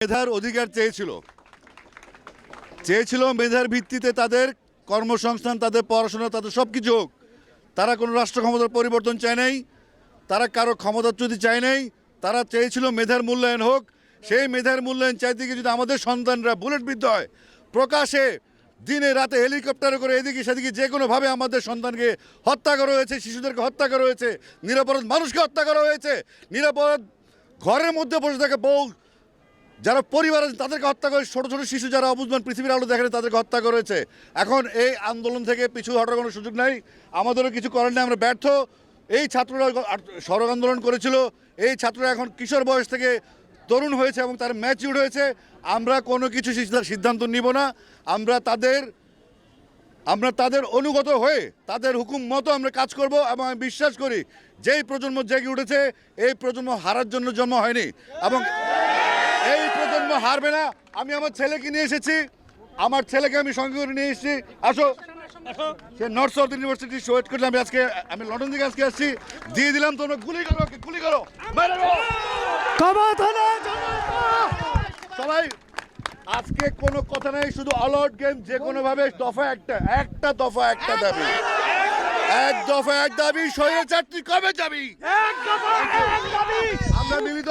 মেধার অধিকার চেয়েছিল মেধার ভিত্তিতে তাদের কর্মসংস্থান, তাদের পড়াশোনা, তাদের সব কিছু হোক। তারা কোনো রাষ্ট্র ক্ষমতার পরিবর্তন চায় নাই, তারা কারো ক্ষমতাচ্যুতি চায় নাই, তারা চেয়েছিল মেধার মূল্যায়ন হোক। সেই মেধার মূল্যায়ন চাইতে গিয়ে যদি আমাদের সন্তানরা বুলেটবিদ্ধ হয়, প্রকাশে দিনে রাতে হেলিকপ্টারে করে এদিকে সেদিকে যে কোনোভাবে আমাদের সন্তানকে হত্যা করা হয়েছে, শিশুদেরকে হত্যা করা হয়েছে, নিরাপরাধ মানুষকে হত্যা করা হয়েছে, নিরাপরাধ ঘরের মধ্যে বসে থাকে বউ যারা পরিবার আছে তাদেরকে হত্যা করে, ছোটো ছোটো শিশু যারা অবুঝমান পৃথিবীর আলো দেখেন তাদেরকে হত্যা করেছে। এখন এই আন্দোলন থেকে পিছু হটার কোনো সুযোগ নাই, আমাদেরও কিছু করার নেই, আমরা ব্যর্থ। এই ছাত্ররা সড়ক আন্দোলন করেছিল, এই ছাত্ররা এখন কিশোর বয়স থেকে তরুণ হয়েছে এবং তার ম্যাচিউর হয়েছে। আমরা কোনো কিছু সিদ্ধান্ত নিব না, আমরা তাদের অনুগত হয়ে তাদের হুকুম মতো আমরা কাজ করব। এবং আমি বিশ্বাস করি যেই প্রজন্ম জেগে উঠেছে, এই প্রজন্ম হারার জন্য জন্ম হয়নি এবং এই প্রজন্ম হারবে না। আমি আমার ছেলেকে নিয়ে এসেছি, আমার ছেলেকে আমি সঙ্গে করে নিয়ে এসেছি। আসো, সে নর্থ সাউথ ইউনিভার্সিটি ওয়েট করলে আমি লন্ডন থেকে আজকে আসছি, দিয়ে দিলাম। তোমরা গুলি করো সবাই। আজকে কোনো কথা নাই, শুধু অল আউট গেম। যে কোনো ভাবে দফা একটা দফা একটা দাবি, এক দফা এক দাবি। স্বৈরাচারী কবে যাবি? আমরা মিলিত